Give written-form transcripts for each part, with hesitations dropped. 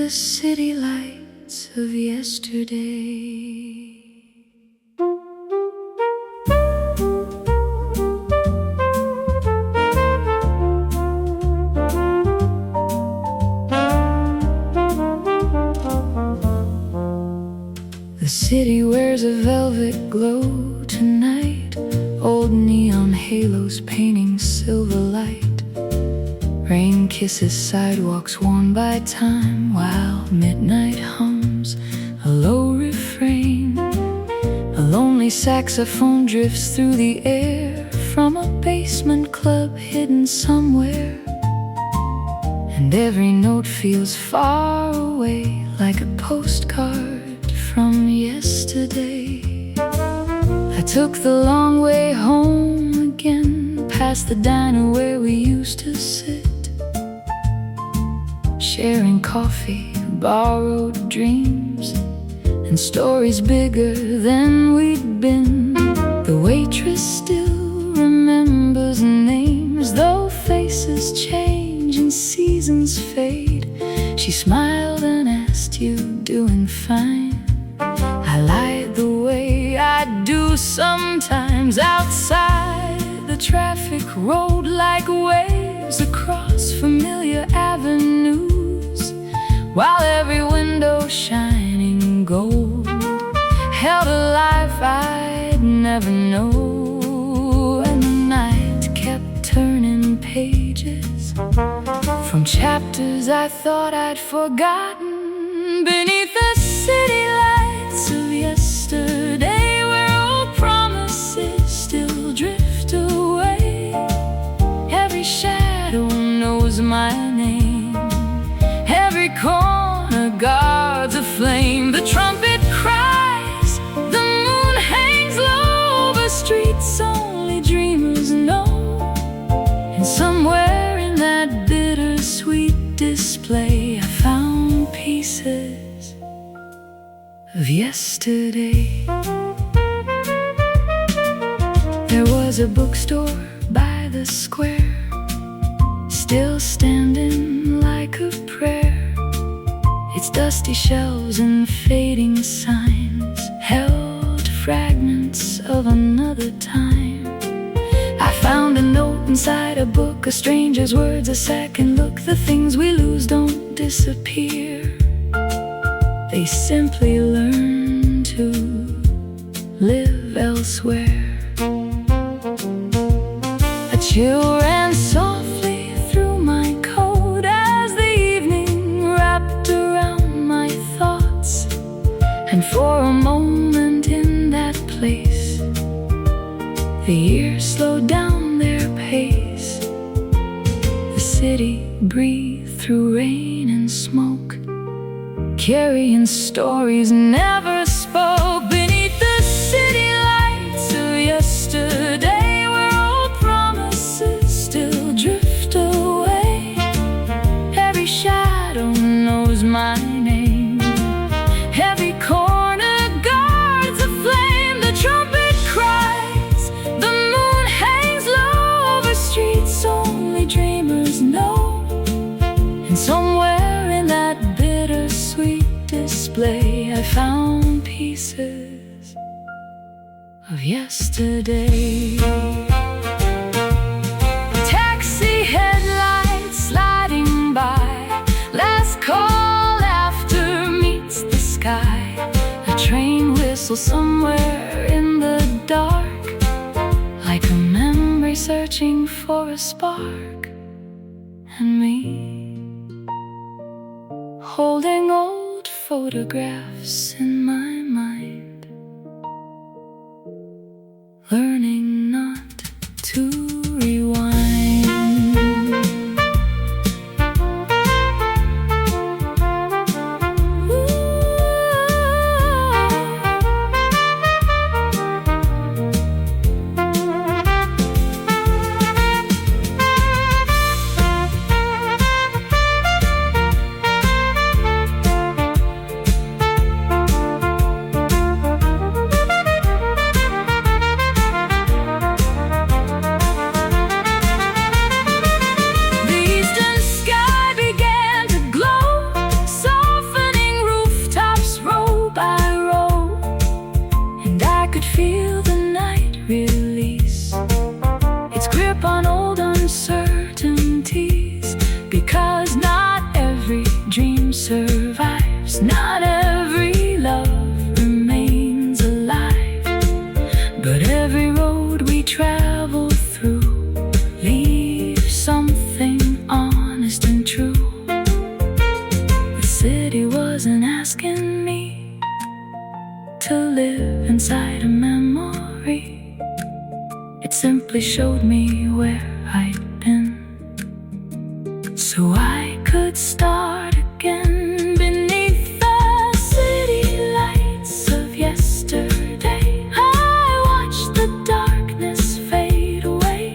the city lights of yesterday. The city wears a velvet glow tonight, old neon halos painting silver light. Rain kisses sidewalks worn by time, while midnight hums a low refrain. A lonely saxophone drifts through the air from a basement club hidden somewhere, and every note feels far away, like a postcard from yesterday. I took the long way home again, past the diner where we used to sit, sharing coffee, borrowed dreams, and stories bigger than we'd been. The waitress still remembers names, though faces change and seasons fade. She smiled and asked, "You doing fine?" I lied the way I do sometimes. Outside, the traffic rolled like waves across familiar avenues, while every window shining gold held a life I'd never know. And the night kept turning pages from chapters I thought I'd forgotten, beneath the city lights of yesterday, where old promises still drift away. Every shadow knows my name, every corner guards a flame. The trumpet cries, the moon hangs low over streets only dreamers know. And somewhere in that bittersweet display, I found pieces of yesterday. There was a bookstore by the square, still standing like a prayer. Its dusty shelves and fading signs held fragments of another time. I found a note inside a book, a stranger's words, a second look. The things we lose don't disappear, they simply learn to live elsewhere. A chill ran softly through my coat as the evening wrapped around my thoughts, and for a moment in that place, the years slowed down their pace. The city breathed through rain and smoke, carrying stories never spoke, beneath the city lights of yesterday, where old promises still drift away. Every shadow knows my name, every corner guards a flame. The trumpet cries, the moon hangs low over streets only dreamers know. And somewhere in that bittersweet display, I found pieces of yesterday. Taxi headlights sliding by, last call after meets the sky. A train whistle somewhere in the dark, like a memory searching for a spark. And me, holding old photographs in my mind, learning not to rewind. live inside a memory. It simply showed me where I'd been, so I could start again beneath the city lights of yesterday. I watched the darkness fade away.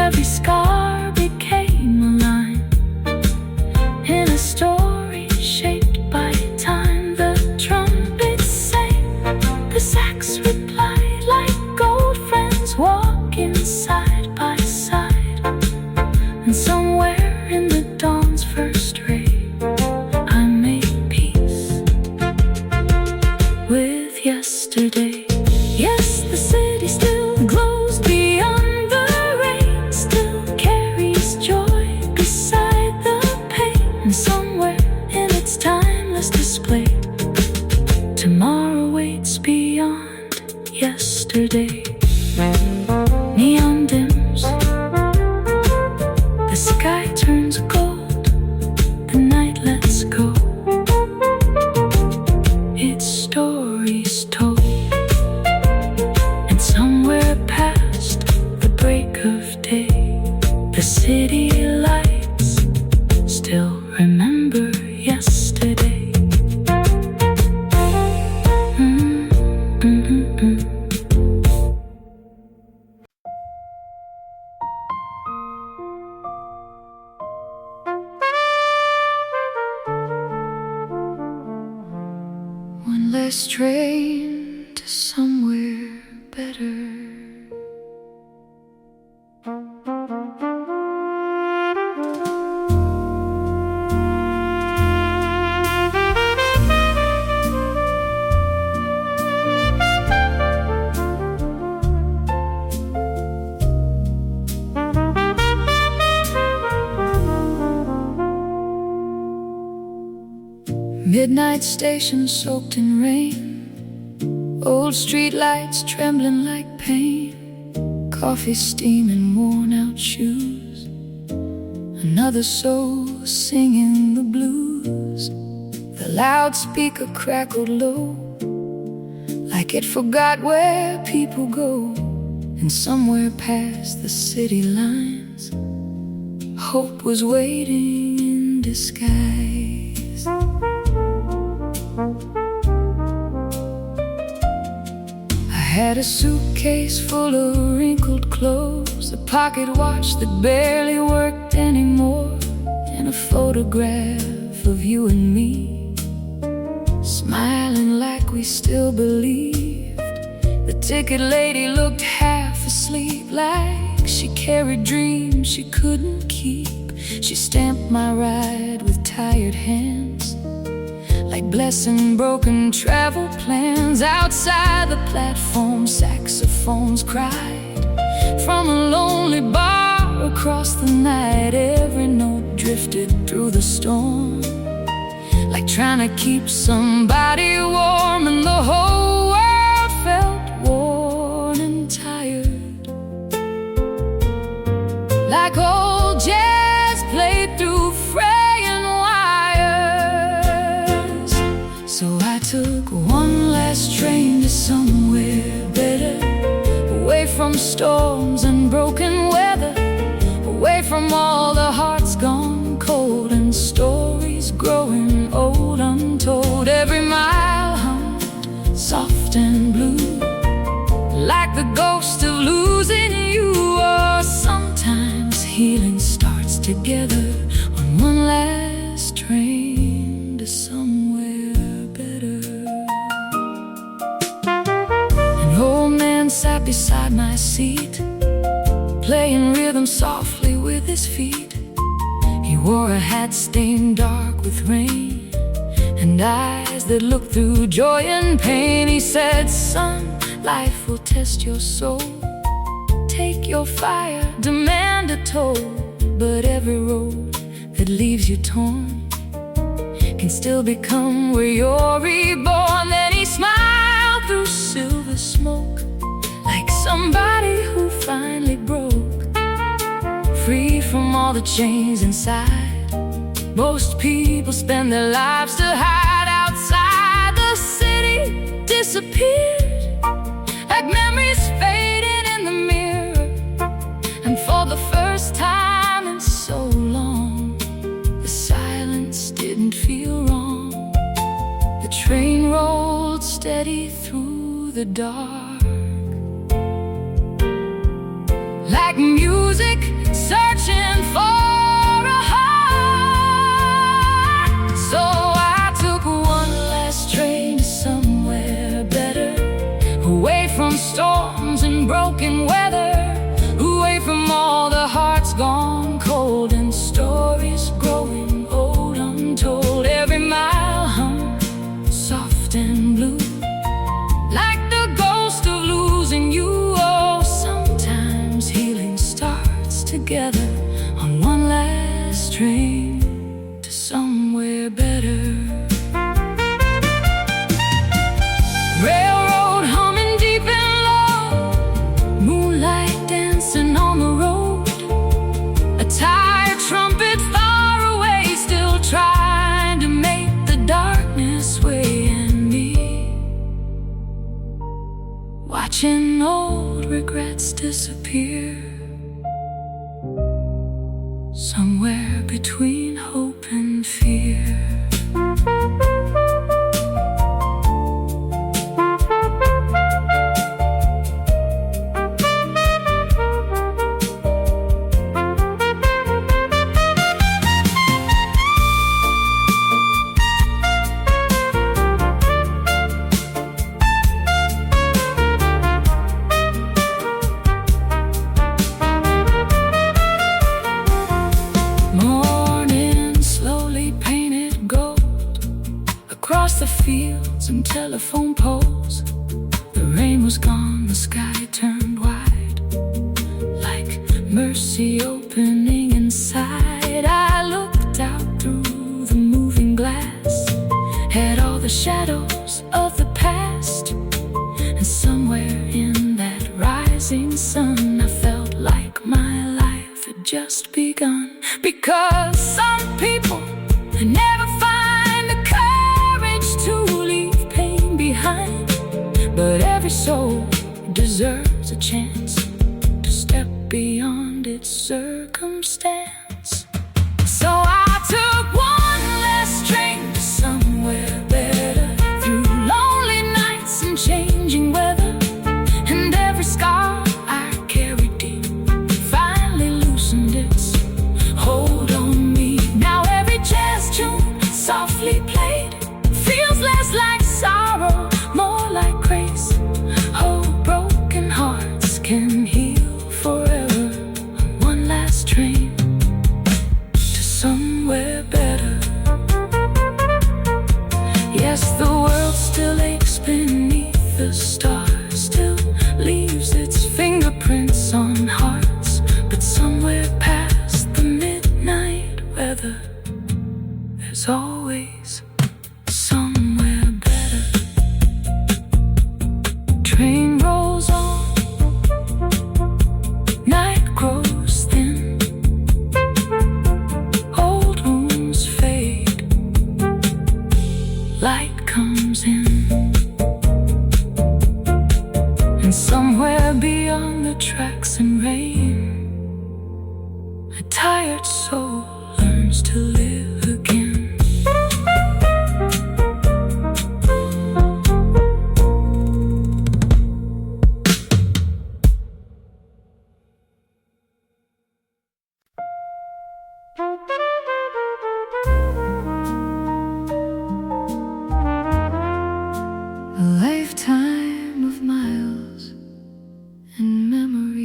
Every scar became a line in a story shaped by time. The trumpets sang, the sax replied like old friends walking side by side. And somewhere in the dawn's first ray, I made peace with yesterday. Yes, the city still glows beyond the rain, still carries joy beside the pain. And somewhere in its timeless display, tomorrow waits beyond yesterday. Neon dims, the sky turns gold, the night lets go its stories told. And somewhere past the break of day, the city lights still remember yesterday. One less train to somewhere better. Midnight station soaked in rain, old street lights trembling like pain, coffee steaming, worn out shoes, another soul singing the blues. The loudspeaker crackled low, like it forgot where people go. And somewhere past the city lines, hope was waiting in disguise. I had a suitcase full of wrinkled clothes, a pocket watch that barely worked anymore, and a photograph of you and me, smiling like we still believed. The ticket lady looked half asleep, like she carried dreams she couldn't keep. She stamped my ride with tired hands, like blessing broken travel plans. Outside the platform, saxophones cried from a lonely bar across the night. Every note drifted through the storm, like trying to keep somebody warm. And the whole world felt worn and tired, like old jazz played through fraying wires. So I took one last train to somewhere better, away from storms and broken weather, away from all the hearts gone cold and stories growing old untold. Every mile hummed soft and blue, like the ghost of losing you. Or sometimes healing starts together on one last train to somewhere better. An old man sat beside my seat, playing rhythm softly with his feet. He wore a hat stained dark with rain, and eyes that looked through joy and pain. He said, "Son, life will test your soul. Take your fire, demand a toll. But every road that leaves you torn can still become where you're reborn." Then he smiled through silver smoke, like somebody who finally broke free from all the chains inside. Most people spend their lives to hide outside. The city disappeared the dark, like music searching for a heart. So I took one last train to somewhere better, away from storms and broken weather, away from all the hearts gone cold and stories growing old untold. Every mile hum soft and blue, like the ghost of losing you. Oh, sometimes healing starts together on one last train to somewhere better. Railroad humming deep and low, moonlight dancing on the road, a tired trumpet far away, still trying to make the darkness sway. And me, watching old regrets disappear, somewhere between hope and fear. Morning slowly painted gold across the fields and telephone poles. The rain was gone, the sky turned wide, like mercy opening inside. I looked out through the moving glass at all the shadows of the past, and somewhere in that rising sun I felt like my life had just begun. Because some people never find the courage to leave pain behind, but every soul deserves a chance to step beyond its circumstance. So I took one last train to somewhere better, through lonely nights and changing weather, and every scar I carried deep finally loosened its hold on me. Now every jazz tune softly played feels less like sorrow, more like grace. Oh, broken hearts can heal forever on one last train to somewhere better. Yes, the world still aches beneath the stars, still leaves its fingerprints on hearts, but somewhere past the midnight weather, there's always somewhere better. Train rolls on, night grows thin, old wounds fade, light comes in, and somewhere beyond the tracks and rain, a tired soul learns to live again. A lifetime of miles and memories.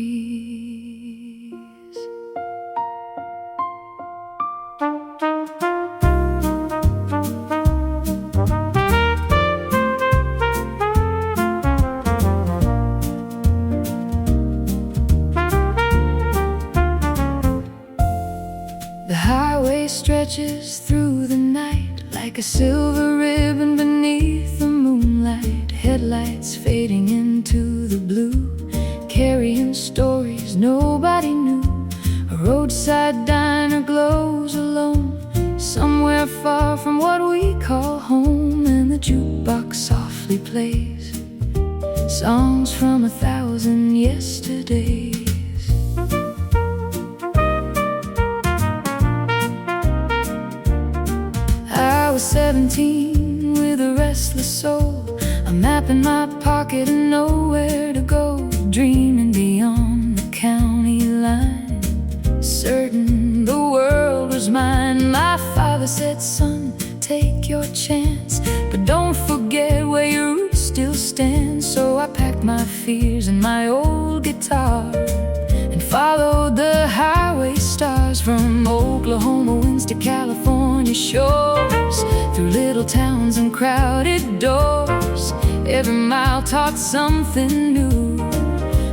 The highway stretches through the night like a silver ribbon beneath the moonlight. Headlights fading into the blue, carrying stories nobody knew. A roadside diner glows alone, somewhere far from what we call home. And the jukebox softly plays songs from 1,000 yesterdays. I was 17 with a restless soul, a map in my pocket and nowhere to go, dreaming beyond the county line, certain the world was mine. My father said, son, take your chance, but don't forget where your roots still stand. So I packed my fears and my old guitar and followed the highway stars, from Oklahoma winds to California shores, through little towns and crowded doors. Every mile taught something new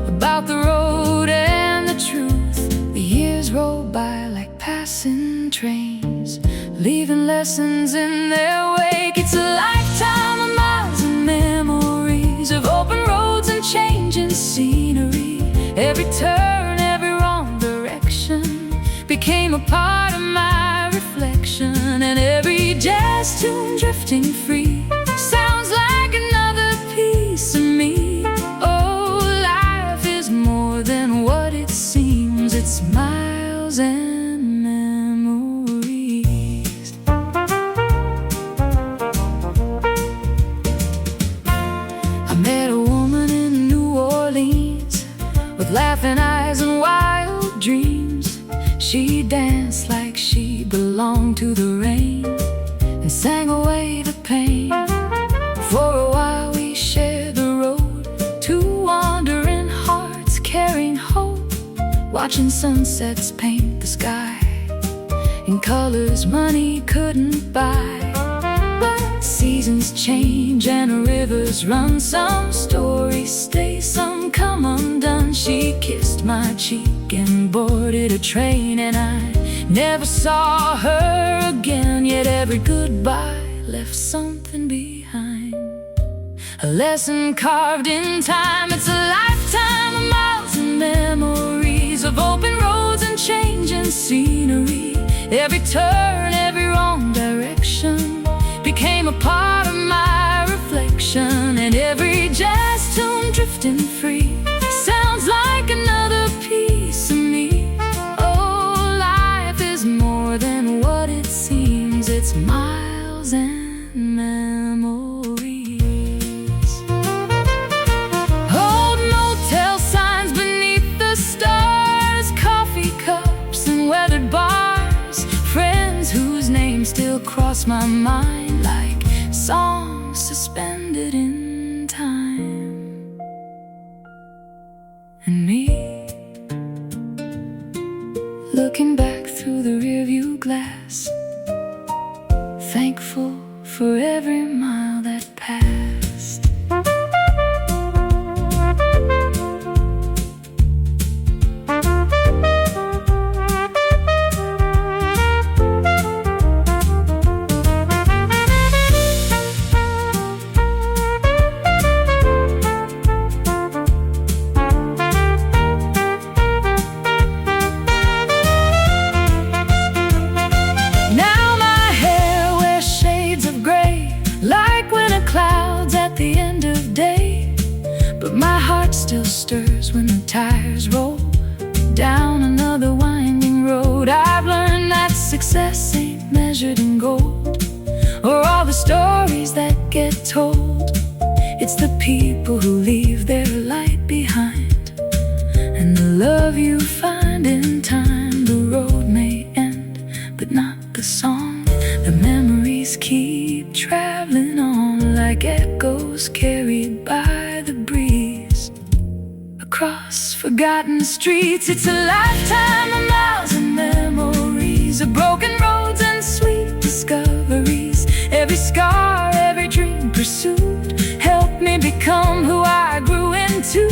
about the road and the truth. The years rolled by like passing trains, leaving lessons in their wake. It's a lifetime of miles and memories of open roads and changing scenery. Every turn, every wrong direction became a part of my reflection, and every jazz tune drifting free sounds like another piece of me. Oh, life is more than what it seems. It's miles and memories. I met a woman in New Orleans with laughing eyes and wild dreams. She danced like she belonged to the rain and sang away the pain. For a while we shared the road, two wandering hearts carrying hope, watching sunsets paint the sky in colors money couldn't buy. But seasons change and rivers run, some stories stay, some come undone. She kissed my cheek and boarded a train, and I never saw her again. Yet every goodbye left something behind, a lesson carved in time. It's a lifetime of miles and memories of open roads and changing scenery. Every turn, every wrong direction became a part of my reflection, and every jazz tune drifting free sounds like another piece of me. Oh, life is more than what it seems. It's miles and memories. Old motel signs beneath the stars, coffee cups and weathered bars, friends whose names still cross my mind like songs suspended in time. And me, looking back through the rearview glass, thankful for every mile that passed. But my heart still stirs when the tires roll down another winding road. I've learned that success ain't measured in gold or all the stories that get told. It's the people who leave their light behind and the love you find in time. The road may end, but not the song. The memories keep traveling on like echoes carried by the breeze across forgotten streets. It's a lifetime of miles and memories of broken roads and sweet discoveries. Every scar, every dream pursued helped me become who I grew into.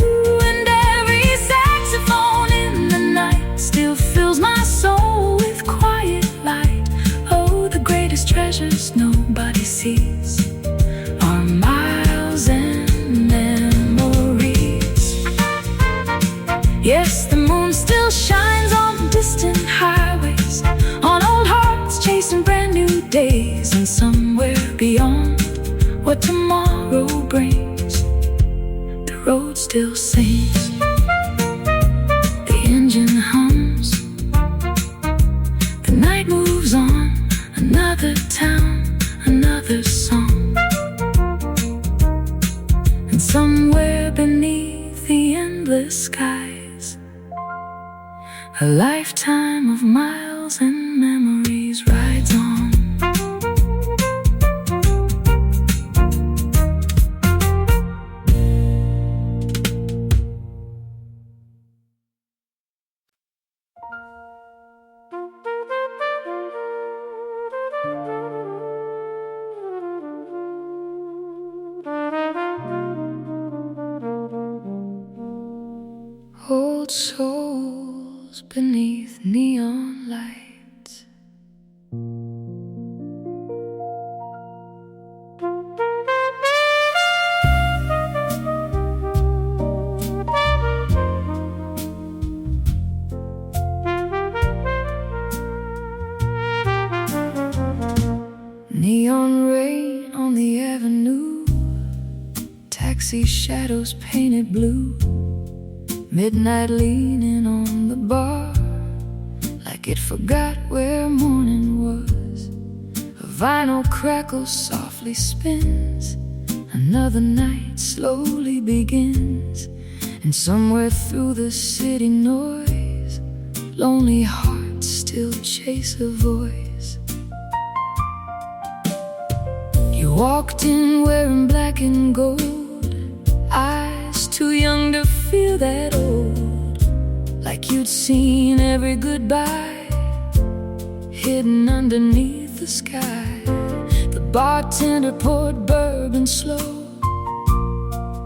And every saxophone in the night still fills my soul with quiet light. Oh, the greatest treasures nobody sees are miles and memories. Yes, the moon still shines on distant highways, on old hearts chasing brand new days. And somewhere beyond what tomorrow brings, the road still sings, the engine hums, the night moves on. Another town, another song. the skies. A lifetime of miles and memories rides on. Old souls beneath neon lights. Neon rain on the avenue, taxi shadows painted blue. Midnight leaning on the bar, like it forgot where morning was. A vinyl crackle softly spins, another night slowly begins. And somewhere through the city noise, lonely hearts still chase a voice. You walked in wearing black and gold, eyes too young to feel that old, like you'd seen every goodbye hidden underneath the sky. The bartender poured bourbon slow,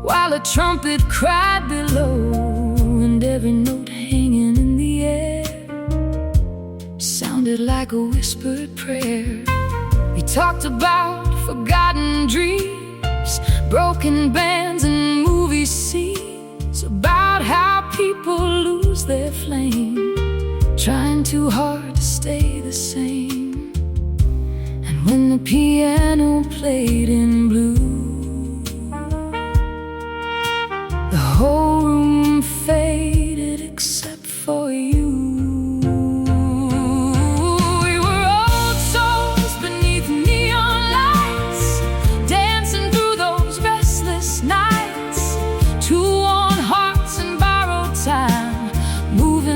while a trumpet cried below, and every note hanging in the air sounded like a whispered prayer. We talked about forgotten dreams, broken bands and movie scenes, about how people lose their flame, trying too hard to stay the same. And when the piano played in blue, the whole room faded except for you.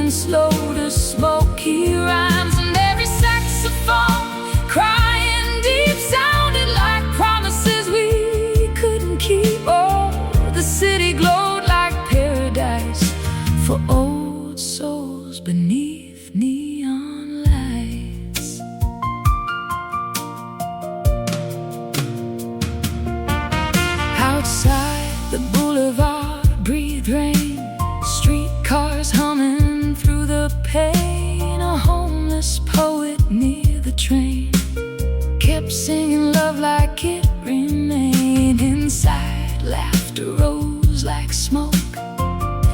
Slow to smoky rhymes, and every saxophone crying deep sounded like promises we couldn't keep. Oh, the city glowed like paradise for old souls beneath neon lights. Outside the boulevard breathed rain, streetcars humming through the pain. A homeless poet near the train kept singing love like it remained. Inside, laughter rose like smoke,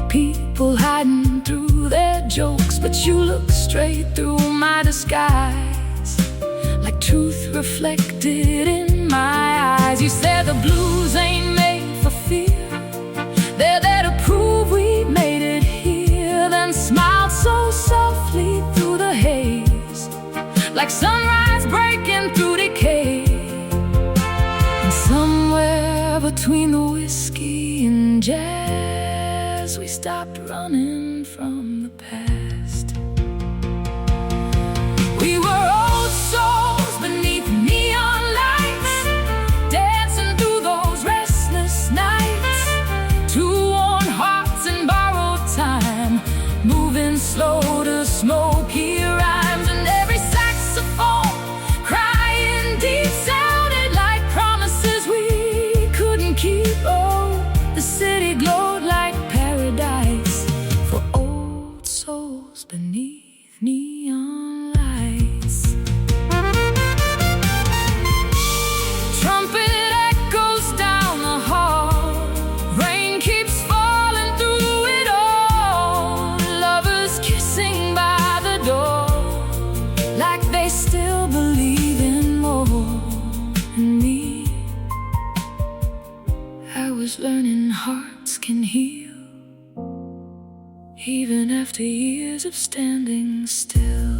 people hiding through their jokes. But you looked straight through my disguise, like truth reflected in my eyes. You said the blues ain't made for fear, they're there to prove we made it here. Then smiled so softly through the haze, like sunrise breaking through decay. And somewhere between the whiskey and jazz, we stopped running from the past. We were old souls beneath neon lights, dancing through those restless nights. Two worn hearts in borrowed time, moving slow to smoky rhymes. And every saxophone crying deep sounded like promises we couldn't keep. Oh, the city glowed like paradise for old souls beneath neon lights. Trumpet echoes down the hall, rain keeps falling through it all. Lovers kissing by the door, like they still believe in more. And me, I was learning hearts can heal, even after years of standing still.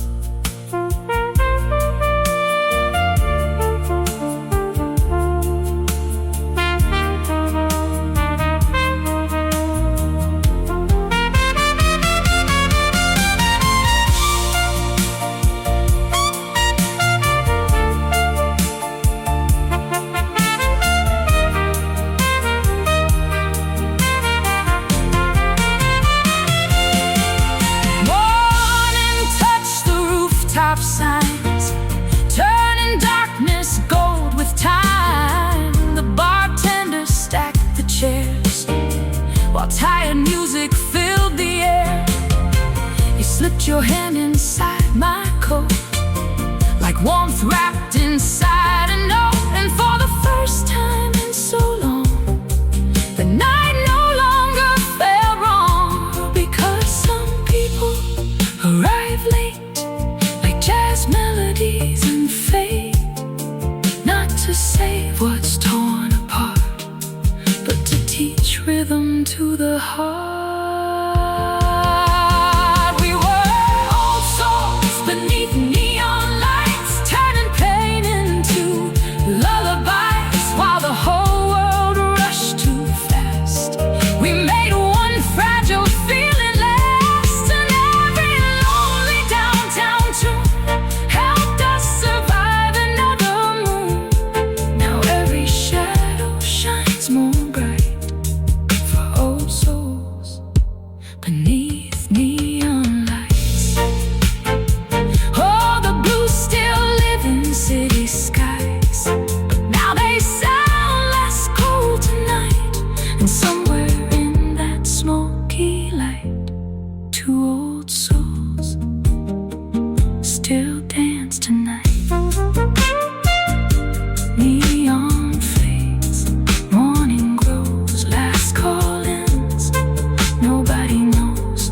music filled the air. You slipped your hand inside my coat, like warmth wrapped inside a note. And for the first time in so long, the night no longer felt wrong. Because some people arrive late, like jazz melodies and fade, not to save what's torn apart, but to teach rhythm to the heart. We were old souls beneath neon lights, turning pain into lullabies, while the whole world rushed too fast. We made one fragile feeling last, and every lonely downtown tune helped us survive another moon. Now every shadow shines more bright for old souls beneath neon lights. Oh, the blues still live in city skies, but now they sound less cold tonight. And somewhere in that smoky light, two old souls still dance tonight. Neon fades, morning grows, last call-ins, nobody knows.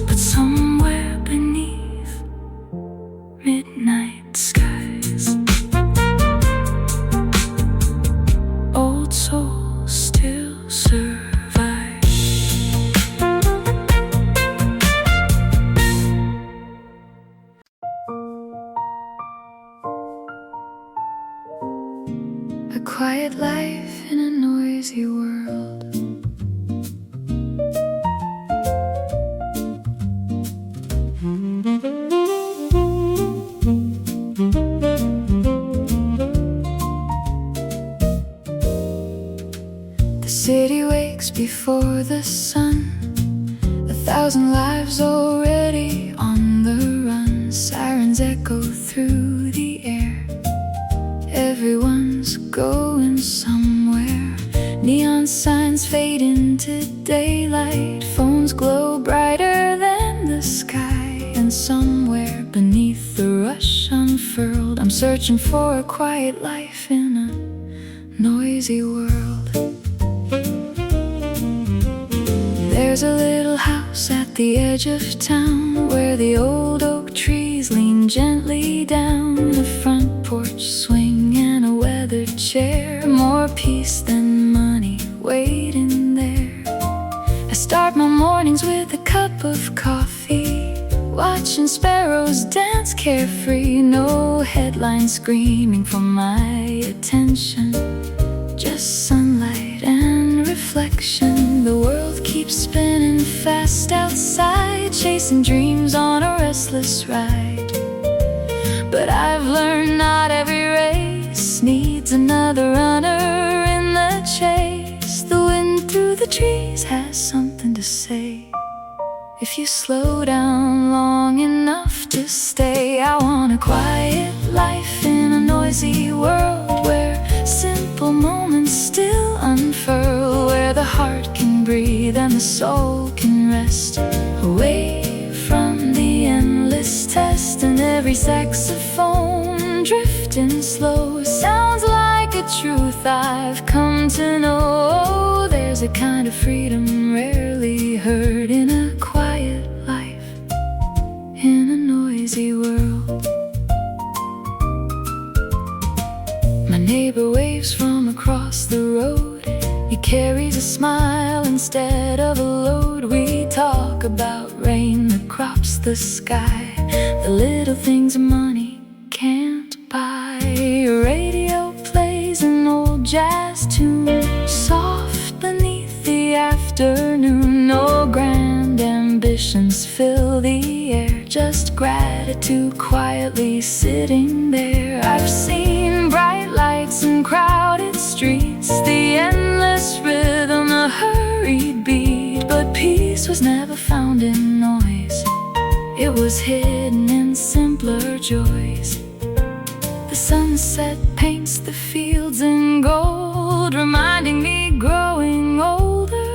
But somewhere beneath midnight skies, old souls still survive. A quiet life in a noisy world. The city wakes before the sun, 1,000 lives already on the run. Sirens echo through the air, everyone's going somewhere. Neon signs fade into daylight, phones glow brighter than the sky. And somewhere beneath the rush unfurled, I'm searching for a quiet life in a noisy world. There's a little house at the edge of town, where the old oak trees lean gently down. The front porch swing and a weathered chair, more peace than money waiting there. I start my mornings with a cup of coffee, watching sparrows dance carefree. No headlines screaming for my attention, just sunlight and reflection. The world keeps spinning fast outside, chasing dreams on a restless ride. But I've learned not every race needs another runner in the chase. The wind through the trees has something to say, if you slow down long enough to stay. I want a quiet life in a noisy world, where simple moments still unfurl, where the heart can breathe and the soul can rest, away from the endless test. And every saxophone drifting slow sounds like a truth I've come to know. There's a kind of freedom rarely heard in a quiet life in a noisy world. My neighbor waves from across the road, he carries a smile instead of a load. We talk about rain, the crops, the sky, the little things money can't buy. A radio plays an old jazz tune, soft beneath the afternoon. No grand ambitions fill the air, just gratitude quietly sitting there. I've seen bright lights and crowded streets, the endless rhythm, a hurried beat. But peace was never found in noise, it was hidden in simpler joys. The sunset paints the fields in gold, reminding me growing older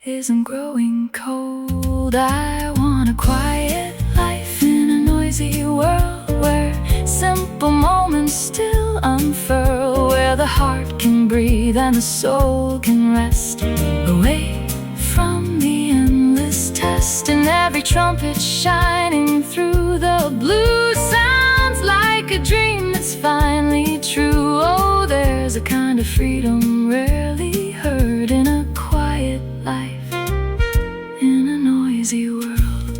isn't growing cold. I want a quiet life in a noisy world, where simple moments still unfurl, where the heart can breathe and the soul can rest, away from the endless test. And every trumpet shining through the blue sounds like a dream that's finally true. Oh, there's a kind of freedom rarely heard in a quiet life in a noisy world.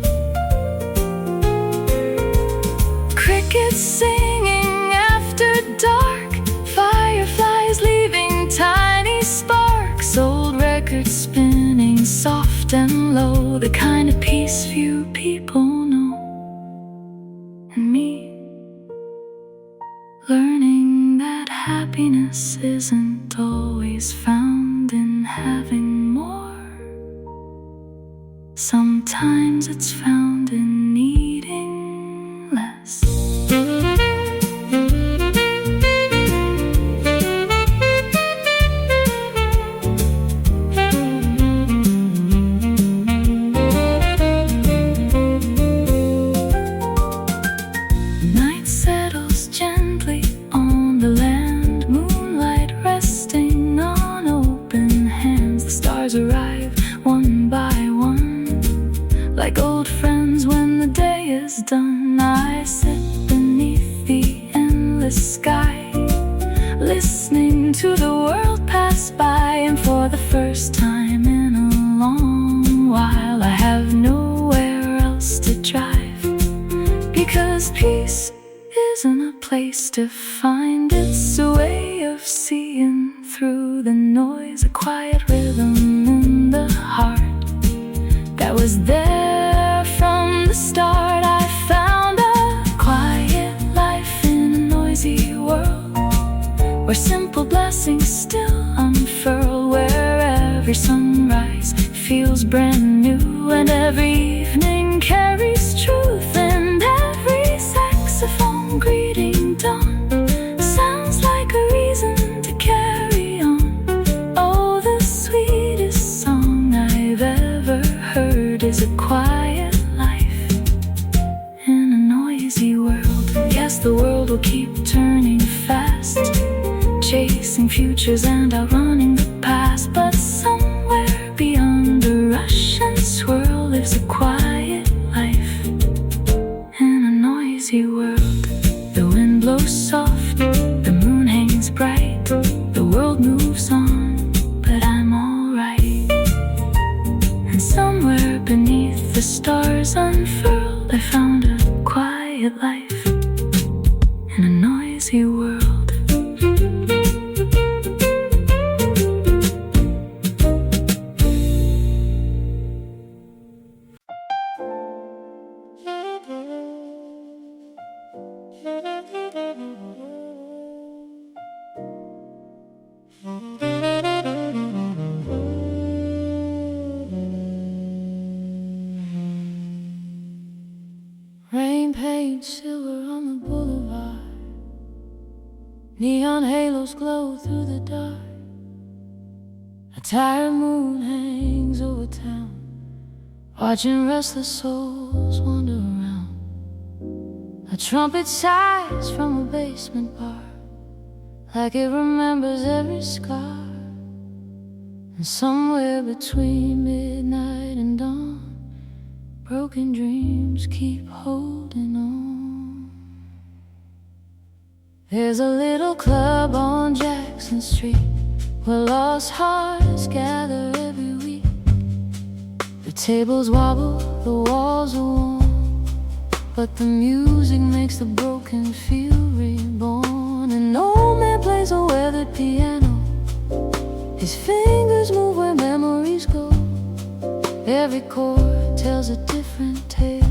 Crickets singing after dark, fireflies leaving tiny sparks, old records spinning soft and low, the kind of peace few people know. And me, learning that happiness isn't always found in having more. Sometimes it's found in needing less. Night settles gently on the land, moonlight resting on open hands. The stars arrive one by one, like old friends when the day is done. I sit beneath the endless sky, listening to the world pass by. And for the first time in a long while, I have nowhere else to drive, because peace isn't a place to find. It's a way of seeing through the noise, a quiet rhythm in the heart that was there from the start. I found a quiet life in a noisy world, where simple blessings still unfurl, where every sunrise feels brand new, and every evening carries truth, and every saxophone greeting dawn sounds like a reason to carry on. Oh, the sweetest song I've ever heard is a quiet life in a noisy world. Yes, the world will keep turning fast, chasing futures and outrunning the past, but somewhere beyond the rush and swirl lives a quiet life in a noisy world. The wind blows soft, the moon hangs bright, the world moves on, but I'm alright. And somewhere beneath the stars unfurled, I found a quiet life in a noisy world. Rain paints silver on the boulevard, neon halos glow through the dark. A tired moon hangs over town, watching restless souls wander around. A trumpet sighs from a basement bar, like it remembers every scar. And somewhere between midnight and dawn, broken dreams keep holding on. There's a little club on Jackson Street, where lost hearts gather every week. The tables wobble, the walls are warm, but the music makes the broken feel reborn. An old man plays a weathered piano, his fingers move where memories go. Every chord tells a different tale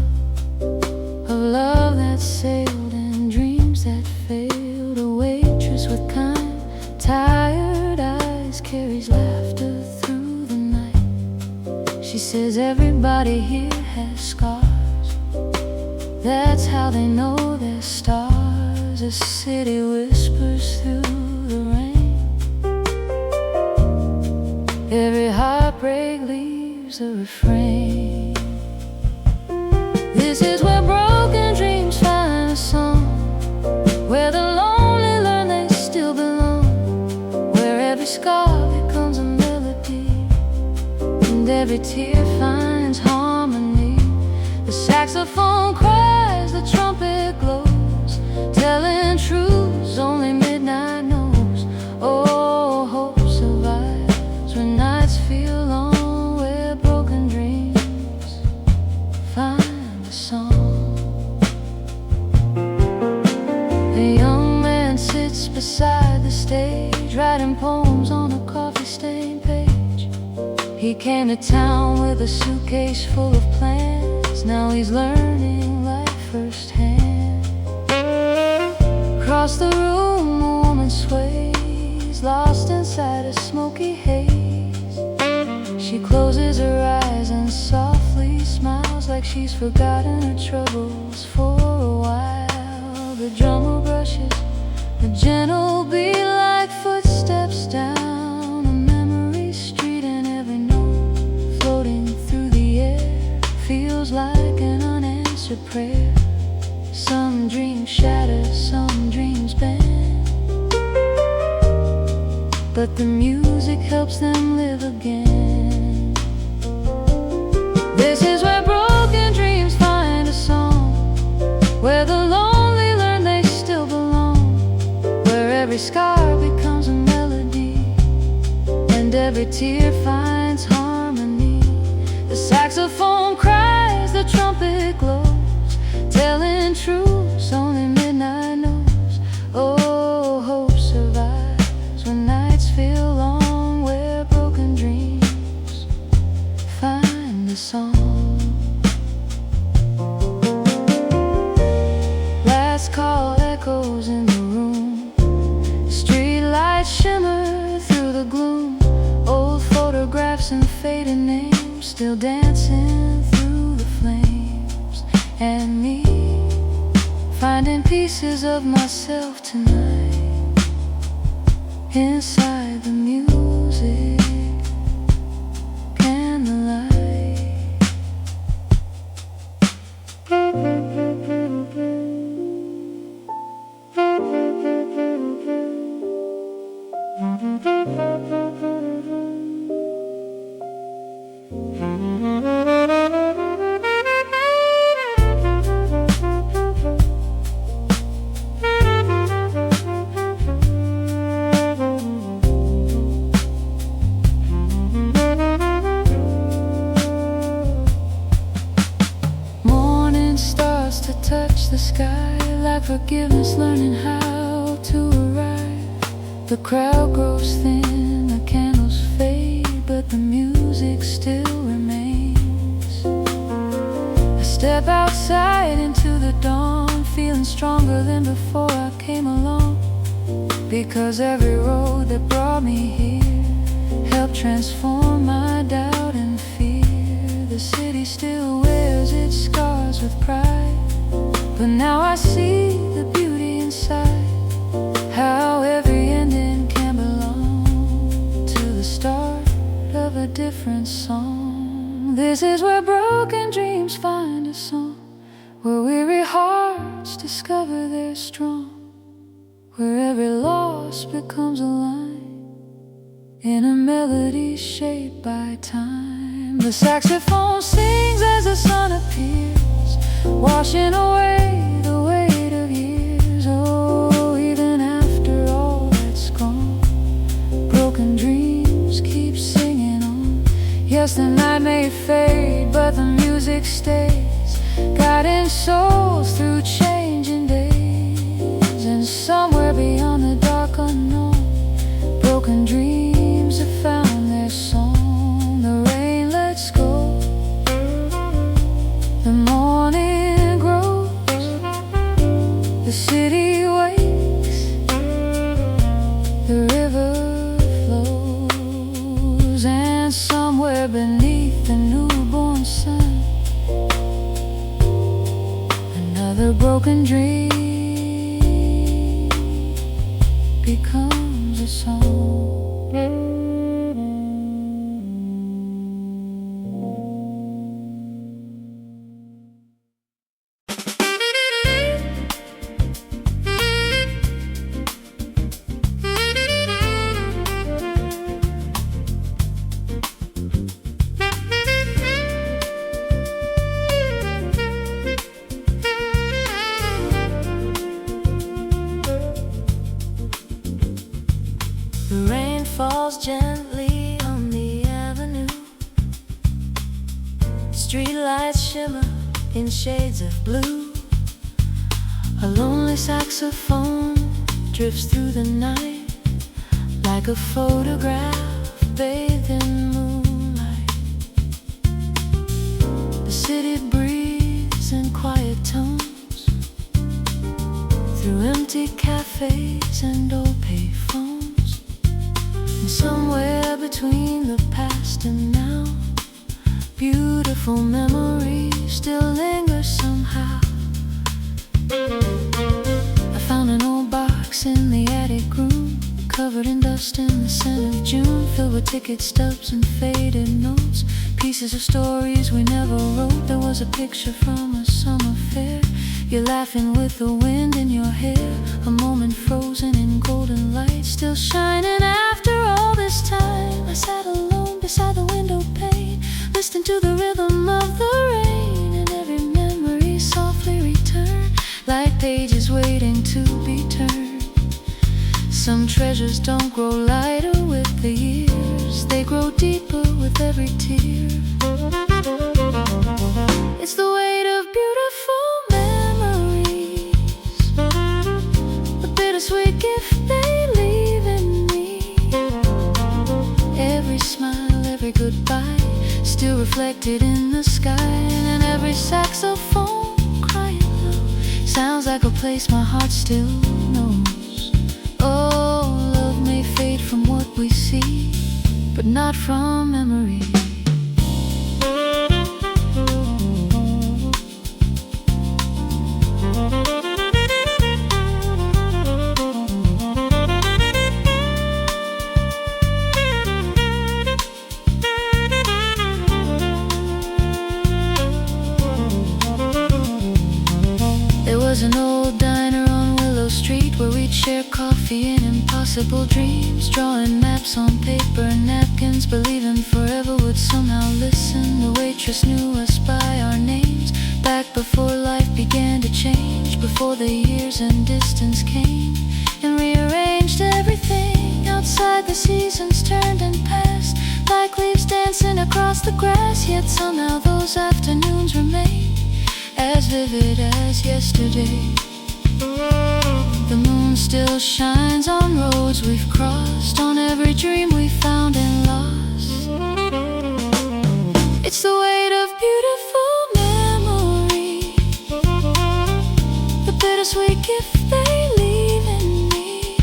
of love that sailed and dreams that failed. A waitress with kind, tired eyes carries laughter through the night. She says everybody here has scars, that's how they know they're stars. A city whispers through the rain, every heartbreak leaves leaves a refrain. This is where broken dreams find a song, where the lonely learn they still belong, where every scar becomes a melody, and every tear finds harmony. The saxophone cries, the trumpet glows, telling truths only midnight knows. Oh, hope survives when nights feel long, where broken dreams find a song. A young man sits beside the stage, writing poems on a coffee-stained page. He came to town with a suitcase full of plans. Now he's learning life firsthand. Across the room a woman sways, lost inside a smoky haze. She closes her eyes and softly smiles, like she's forgotten her troubles for a while. The drummer brushes a gentle beat like footsteps down a memory street, and every note floating through the air feels like an unanswered prayer. Some dreams shatter, some dreams bend, but the music helps them live again. This is where broken dreams find a song, where the lonely learn they still belong, where every scar becomes a melody, and every tear finds harmony. The saxophone cries, the trumpet glows, telling truths only midnight knows. Oh, hope survives when nights feel long, where broken dreams find a song. Last call echoes in the room, street lights shimmer through the gloom. Old photographs and faded names still dancing through the flames. And me, finding pieces of myself tonight inside the music and the light. To touch the sky like forgiveness, learning how to arrive. The crowd grows thin, the candles fade, but the music still remains. I step outside into the dawn, feeling stronger than before I came along, because every road that brought me here helped transform my doubt and fear. The city still wears its scars with pride, but now I see the beauty inside, how every ending can belong to the start of a different song. This is where broken dreams find a song, where weary hearts discover they're strong, where every loss becomes a line in a melody shaped by time. The saxophone sings as the sun appears, washing away the weight of years. Oh, even after all that's gone, broken dreams keep singing on. Yes, the night may fade, but the music stays, guiding souls through changing days. And somewhere beyond the dark unknown, broken dreams have found their song. The rain lets go, the morning grows, the city wakes, the river flows, and somewhere beneath the newborn sun, another broken dream becomes a song. gently on the avenue. Streetlights shimmer in shades of blue. A lonely saxophone drifts through the night like a photograph bathed in moonlight. The city breathes in quiet tones through empty cafes and old payphones. And somewhere between the past and now, beautiful memories still linger somehow. I found an old box in the attic room, covered in dust and the scent of June, filled with ticket stubs and faded notes, pieces of stories we never wrote. There was a picture from a summer fair, you're laughing with the wind in your hair, a moment frozen in golden light, still shining after all this time. I sat alone beside the window pane, listening to the rhythm of the rain, and every memory softly returned, like pages waiting to be turned. Some treasures don't grow lighter with the years, they grow deeper with every tear. It's the weight of beautiful memories, the bittersweet gift they leave in me. Every smile, every goodbye, still reflected in the sky, and every saxophone crying low sounds like a place my heart still knows. Oh, love may fade from what we see, but not from memory. There was an old diner on Willow Street where we'd share coffee and impossible dreams, drawing maps on paper and napkins, believing forever would somehow listen. The waitress knew us by our names, back before life began to change, before the years and distance came and rearranged everything. Outside the seasons turned and passed like leaves dancing across the grass, yet somehow those afternoons remain as vivid as yesterday. The moon still shines on roads we've crossed, on every dream we found and lost. It's the weight of beautiful memory, the bittersweet gift they leave in me.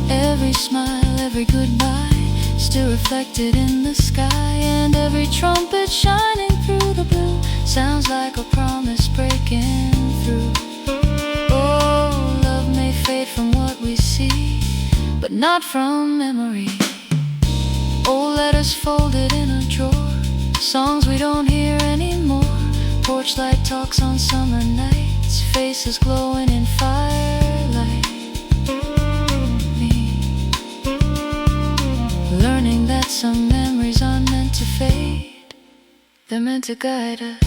Every smile, every goodbye, still reflected in the sky, and every trumpet shining through the blue sounds like a promise breaking through. Oh, love may fade from what we see, but not from memory. Old letters folded in a drawer, songs we don't hear anymore, porch light talks on summer nights, faces glowing in firelight. Me learning that some memories aren't meant to fade, they're meant to guide us.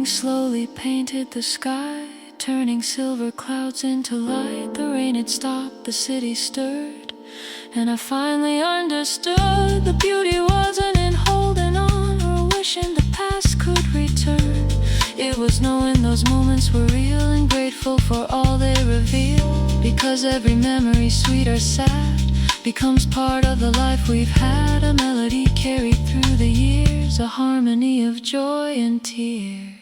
Slowly painted the sky, turning silver clouds into light. The rain had stopped, the city stirred, and I finally understood the beauty wasn't in holding on or wishing the past could return. It was knowing those moments were real and grateful for all they reveal, because every memory, sweet or sad, becomes part of the life we've had. A melody carried through the years, a harmony of joy and tears.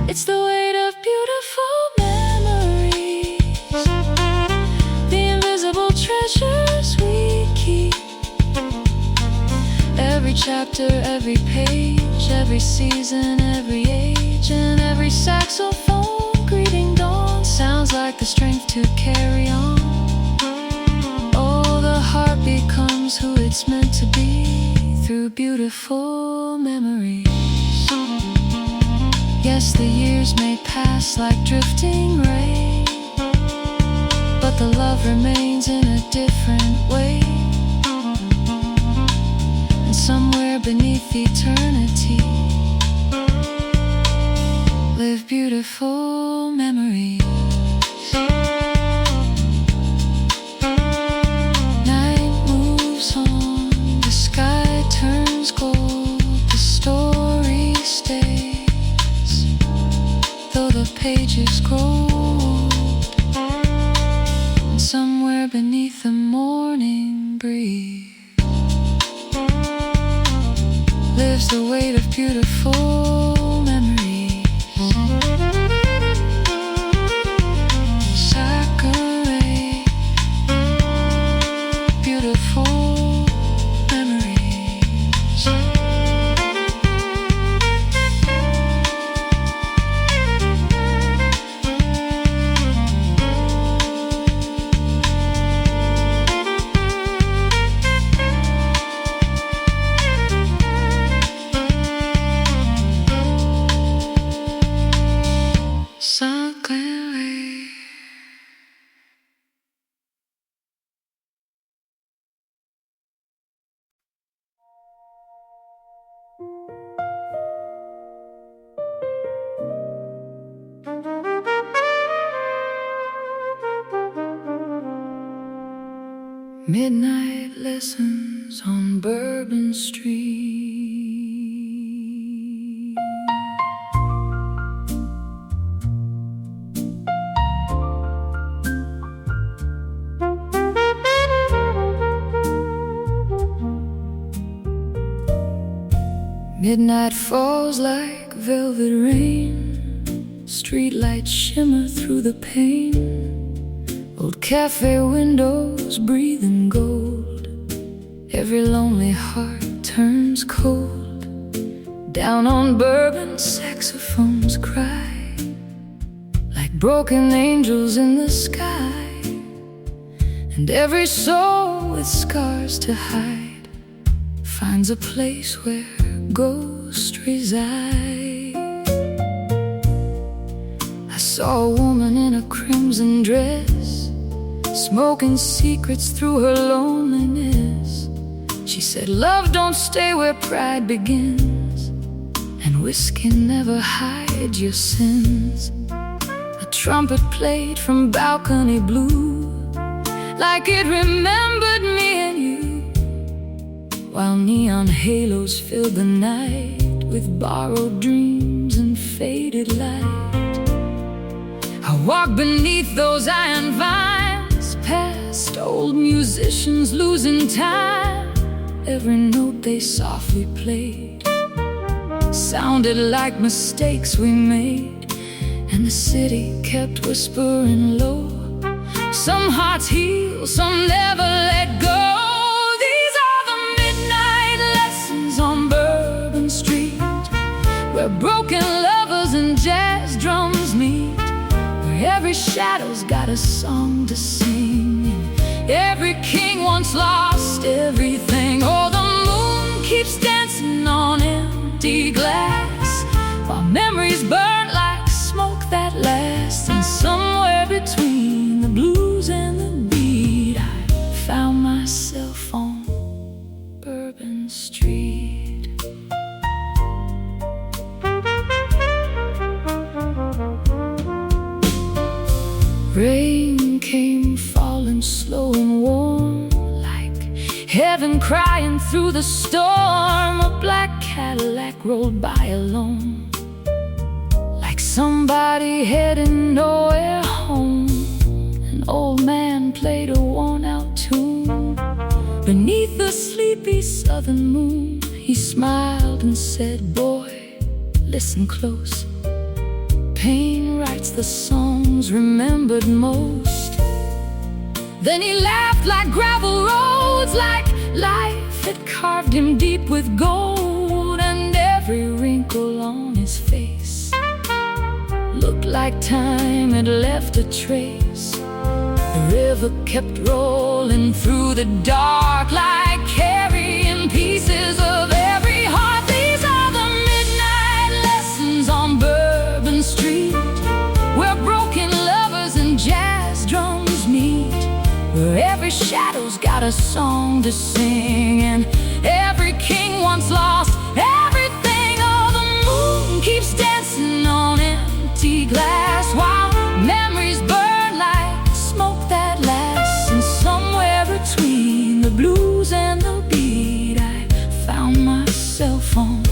It's the weight of beautiful memories, the invisible treasures we keep. Every chapter, every page, every season, every age, and every saxophone greeting dawn sounds like the strength to carry on. Oh, the heart becomes who it's meant to be through beautiful memories. Yes, the years may pass like drifting rain, but the love remains in a different way. And somewhere beneath eternity live beautiful memories. Night moves on, the sky turns gold, the story stays, though the pages grow old. And somewhere beneath the morning breeze lives the weight of beautiful memories. Sacred, beautiful memories. Midnight lessons on Bourbon Street. Midnight falls like velvet rain, streetlights shimmer through the pane. Old cafe windows breathing gold, every lonely heart turns cold. Down on Bourbon, saxophones cry like broken angels in the sky. And every soul with scars to hide finds a place where ghosts reside. I saw a woman in a crimson dress, smoking secrets through her loneliness. She said, love don't stay where pride begins, and whiskey never hides your sins. A trumpet played from balcony blue, like it remembered me and you, while neon halos filled the night with borrowed dreams and faded light. I walked beneath those iron vines, past old musicians losing time. Every note they softly played sounded like mistakes we made, and the city kept whispering low. Some hearts heal, some never let go. These are the midnight lessons on Bourbon Street, where broken lovers and jazz drums meet, where every shadow's got a song to sing, every king once lost everything. Oh, the moon keeps dancing on empty glass, while memories burn like smoke that lasts. And somewhere between the blues and the beat, I found myself on Bourbon Street. Rain came falling slow and warm, like heaven crying through the storm. A black Cadillac rolled by alone, like somebody heading nowhere home. An old man played a worn-out tune beneath the sleepy southern moon. He smiled and said, boy, listen close. Pain writes the songs remembered most. Then he laughed like gravel roads, like life that carved him deep with gold, and every wrinkle on his face looked like time had left a trace. The river kept rolling through the dark, like carrying pieces of every heart. These are the midnight lessons on Bourbon Street, where broken lovers and jazz drums meet, where every shadow's got a song to sing, and every king once lost everything. Oh, the moon keeps dancing on empty glass, while memories burn like smoke that lasts. And somewhere between the blues and the beat, I found myself on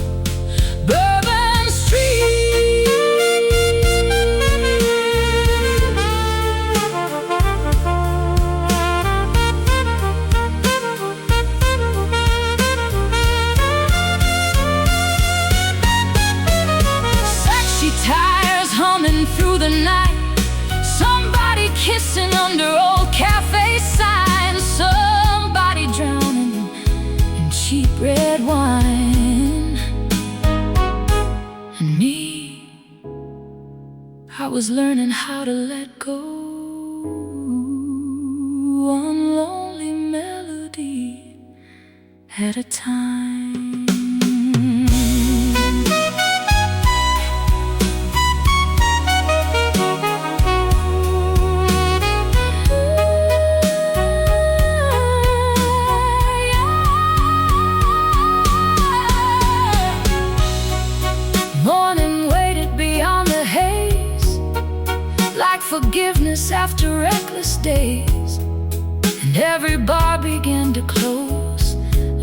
Bourbon Street. Sexy tires humming through the night, somebody kissing under old cafe signs, somebody drowning in cheap red wine. And me, I was learning how to let go, one lonely melody at a time. Morning waited beyond the haze, like forgiveness after reckless days, and every bar began to close,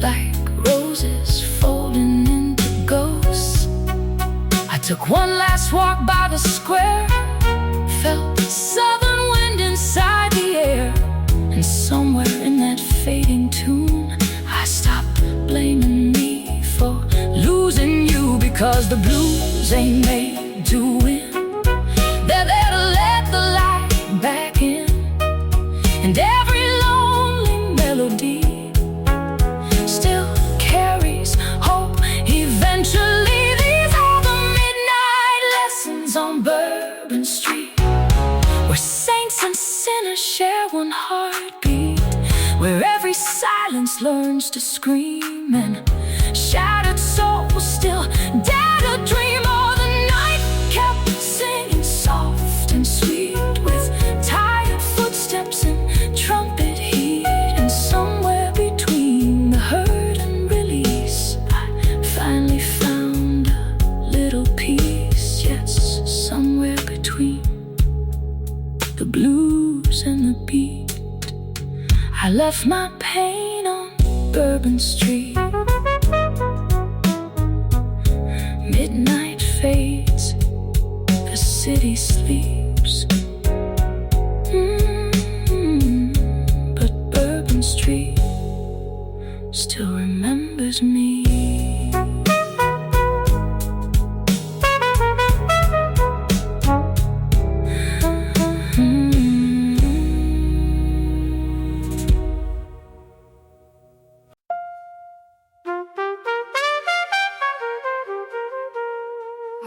like roses folding into ghosts. I took one last walk by the square, felt the southern wind inside the air, and somewhere in that fading tune, I stopped blaming me for losing you, because the blues ain't made to win. They're there to let the light back in, and every lonely melody still carries hope eventually. These are the midnight lessons on Bourbon Street, where saints and sinners share one heartbeat, where every silence learns to scream, and shattered souls still dare to dream. Oh, the night kept singing soft and sweet, with tired footsteps and trumpet heat, and somewhere between the hurt and release, I finally found a little peace. Yes, somewhere between the blues and the beat, I left my pain on Bourbon Street. Midnight fades, the city sleeps, but Bourbon Street still remembers me.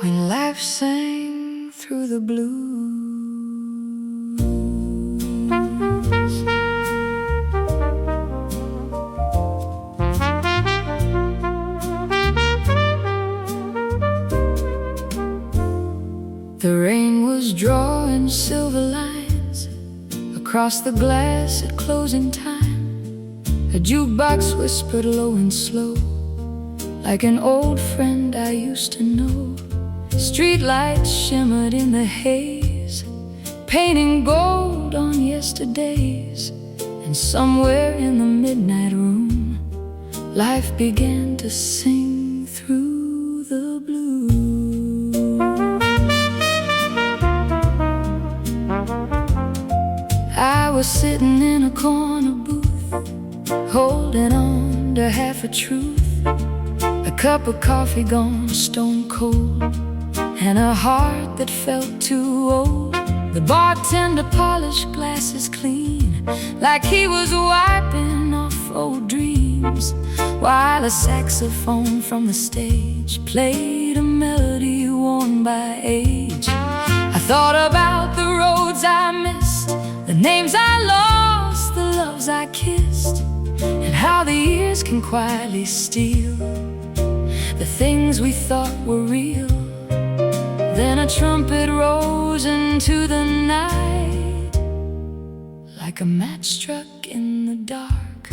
When life sang through the blues, the rain was drawing silver lines across the glass at closing time. A jukebox whispered low and slow, like an old friend I used to know. Streetlights shimmered in the haze, painting gold on yesterdays. And somewhere in the midnight room, life began to sing through the blues. I was sitting in a corner booth, holding on to half a truth, a cup of coffee gone stone cold, and a heart that felt too old. The bartender polished glasses clean, like he was wiping off old dreams. dreams, while a saxophone from the stage played a melody worn by age. I thought about the roads I missed, the names I lost, the loves I kissed, and how the years can quietly steal the things we thought were real. Then a trumpet rose into the night, like a match struck in the dark.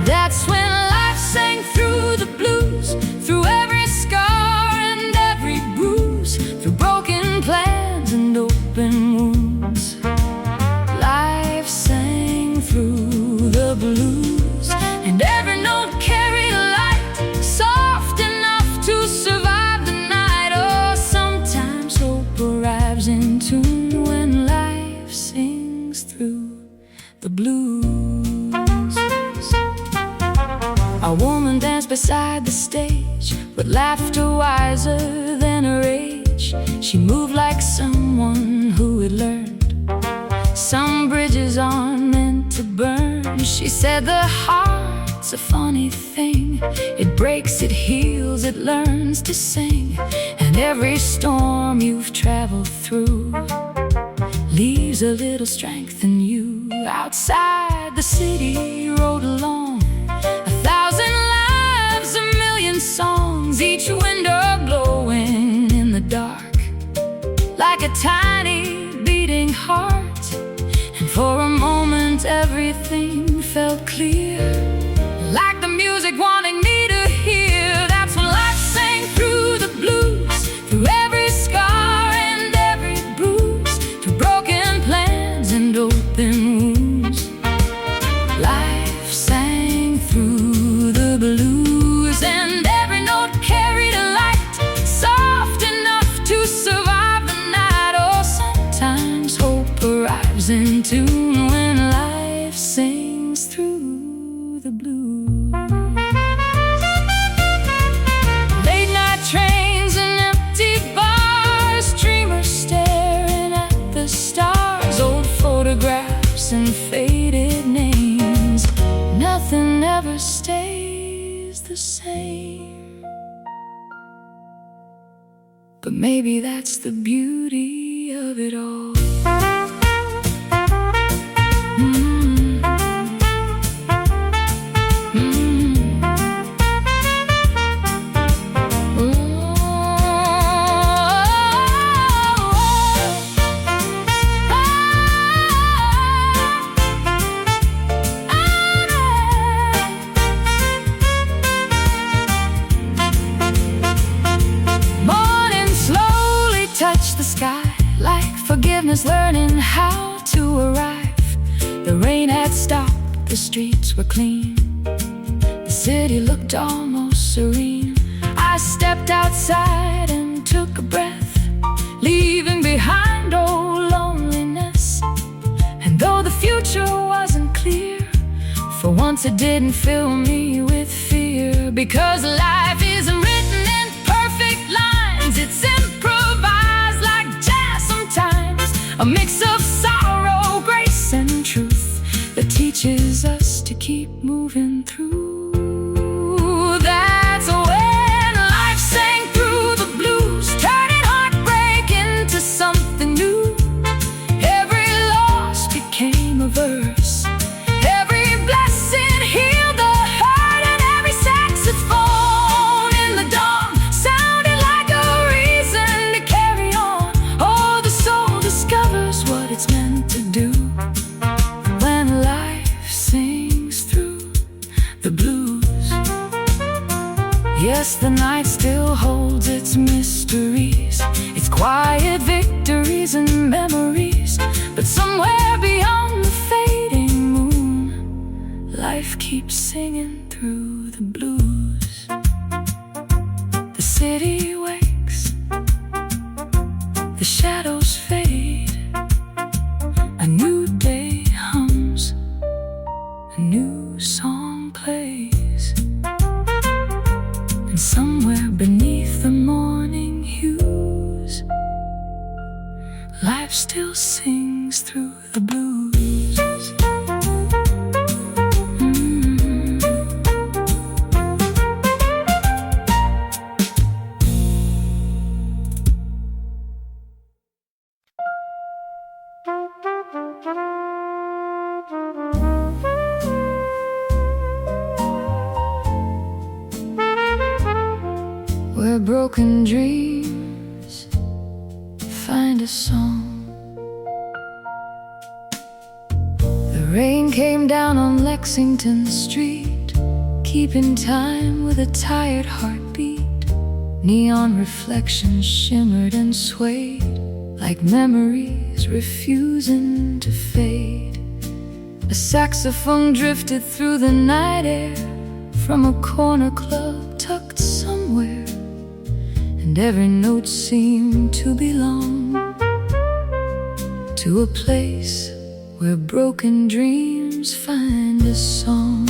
That's when life sang through the blues, through every scar and every bruise, through broken plans and open wounds. Life sang through the blues, and every note carried a light, soft enough to survive the night. Oh, sometimes hope arrives in tune when life sings through the blues. A woman danced beside the stage, with laughter wiser than her age. She moved like someone who had learned some bridges aren't meant to burn. She said the heart's a funny thing, it breaks, it heals, it learns to sing. And every storm you've traveled through leaves a little strength in you. Outside the city rode along, 1,000 lives, a million songs, each window glowing in the dark like a tiny beating heart. And for a moment everything felt clear, like the music wanting me to hear. That's when life sang through the blues, through every scar and every bruise, through broken plans and open wounds. Life sang through the blues, and every note carried a light, soft enough to survive the night. Oh, sometimes hope arrives in tune when life sings through the blues. Late night trains and empty bars, dreamers staring at the stars, old photographs and faded names. Nothing ever stays the same. But maybe that's the beauty of it all. The sky, like forgiveness learning how to arrive. The rain had stopped, the streets were clean, the city looked almost serene. I stepped outside and took a breath, leaving behind old loneliness. And though the future wasn't clear, for once it didn't fill me with fear. Because life isn't written in perfect lines, it's improvised like jazz sometimes, a mix of sorrow, grace, and truth that teaches us to keep moving through. That's when life sang through the blues, turning heartbreak into something new. Every loss became a verse, every blessing healed the hurt, and every saxophone in the dawn sounded like a reason to carry on. Oh, the soul discovers what it's meant to do when life sings through the blues. Yes, the night still holds its mysteries, its quiet victories and memories. But somewhere beyond the fading moon, life keeps singing through the blues. The city wakes, the shadows fade, a new day hums, a new song plays. And somewhere beneath the morning hues, life still sings through the blues. broken dreams find a song. The rain came down on Lexington Street, keeping time with a tired heartbeat. Neon reflections shimmered and swayed like memories refusing to fade. A saxophone drifted through the night air from a corner club tucked somewhere, and every note seemed to belong to a place where broken dreams find a song.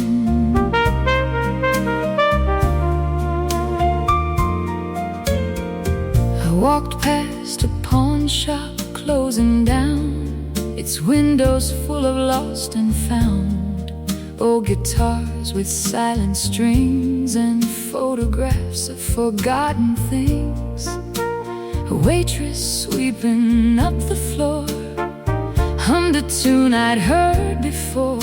I walked past a pawn shop closing down, its windows full of lost and found, old guitars with silent strings and photographs of forgotten things. A waitress sweeping up the floor hummed a tune I'd heard before,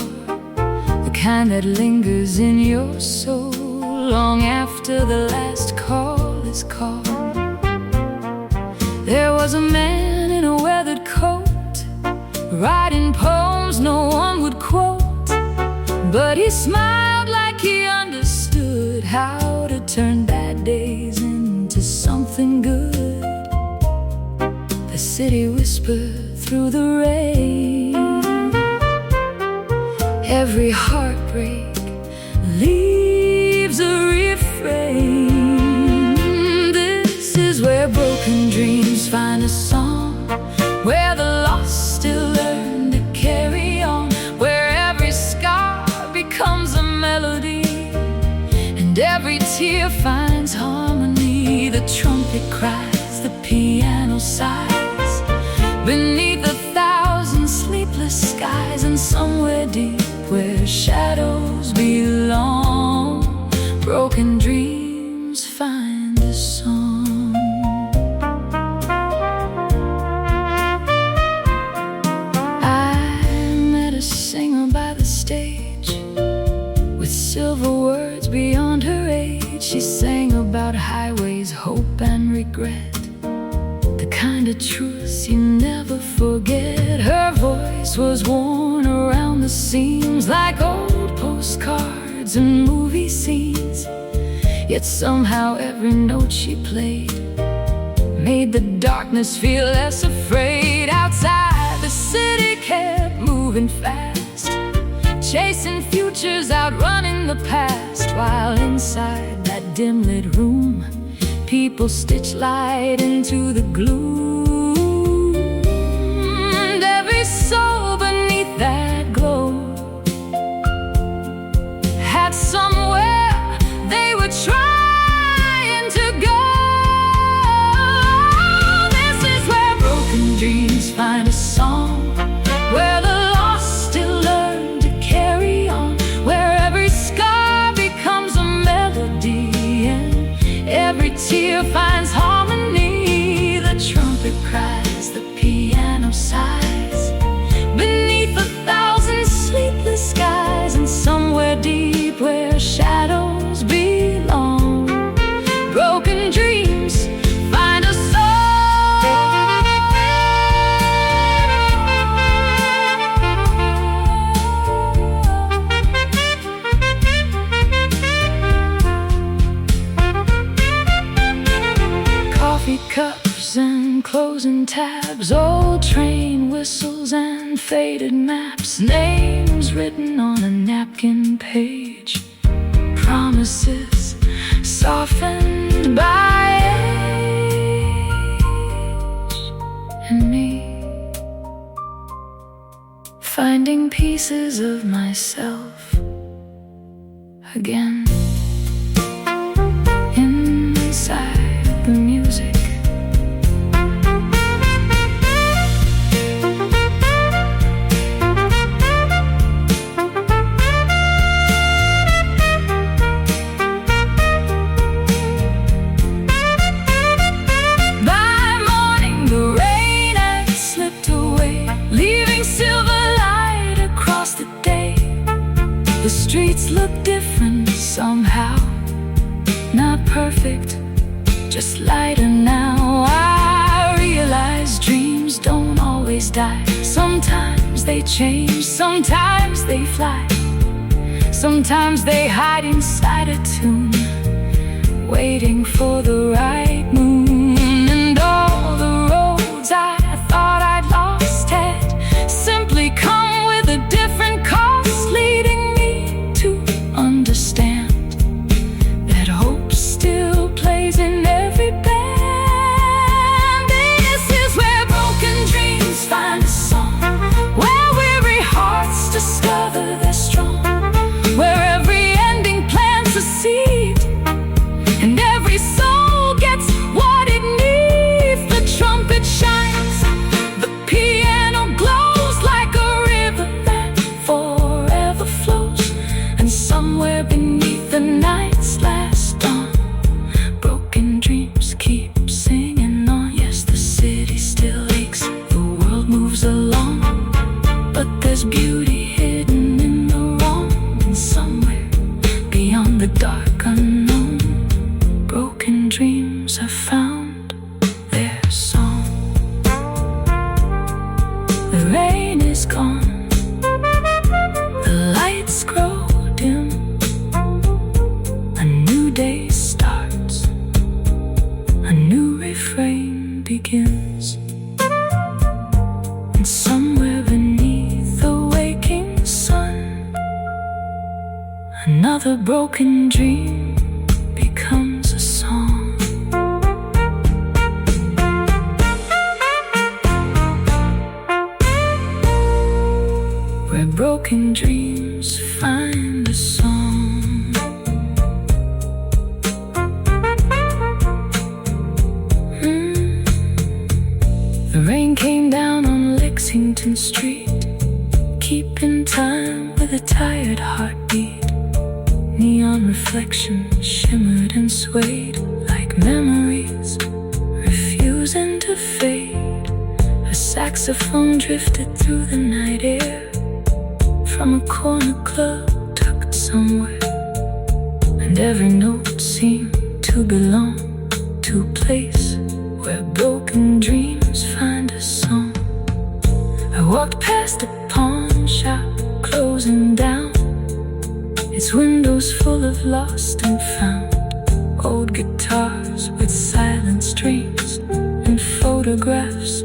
the kind that lingers in your soul long after the last call is called. There was a man in a weathered coat, writing poems no one would quote, but he smiled like he understood how to turn bad days into something good. The city whispered through the rain, every heartbreak leaves a refrain. This is where broken dreams find a song, where the lost still learn to carry on, where every scar becomes a melody and every tear finds harmony. The trumpet cries, the piano sighs beneath 1,000 sleepless skies, and somewhere deep where shadows belong, broken dreams find a song. I met a singer by the stage with silver words beyond her age. She sang about highways, hope and regret, the kind of truths you never forget. Her voice was worn around the seams like old postcards and movie scenes, yet somehow every note she played made the darkness feel less afraid. Outside, the city kept moving fast, chasing futures, outrunning the past, while inside that dim-lit room people stitch light into the gloom, and every soul beneath that glow had somewhere they were trying to go. This is where broken dreams find a song, where the lost still learn to carry on, where every scar becomes a melody and every tear finds harmony. The trumpet cries, the piano sighs beneath 1,000 sleepless skies, and somewhere deep where shadows belong, broken dreams find a song. Coffee cups and closing tabs, old train whistles and faded maps, names written on a napkin page, promises softened by age, and me finding pieces of myself again inside the music. The streets look different somehow, not perfect, just like die. Sometimes they change, sometimes they fly. Sometimes they hide inside a tune, waiting for the right moon. And all the roads I thought I'd lost had simply come with a different cost, leading me to understand that hope still plays in every band. This is where broken dreams find a song, where weary hearts discover they're strong, where every ending plants a seed, and every soul gets what it needs. The trumpet shines, the piano glows like a river that forever flows. And somewhere beneath the night's last dawn, broken dreams keep singing on. Yes, the city still aches, the world moves along, but there's beauty hidden in the wrong. And somewhere beyond the dark unknown, broken dreams have found their song. The rain is gone, the lights grow dim, a new day starts, a new refrain begins. And somewhere beneath the waking sun, another broken dream becomes a song. Where broken dreams find a song. The rain came down on Lexington Street, keeping time with a tired heartbeat. Neon reflections shimmered and swayed like memories refusing to fade. A saxophone drifted through the night air from a corner club tucked somewhere, and every note seemed to belong to a place where broken dreams find a song. I walked past a pawn shop closing down, its windows full of lost and found old guitars with silent strings and photographs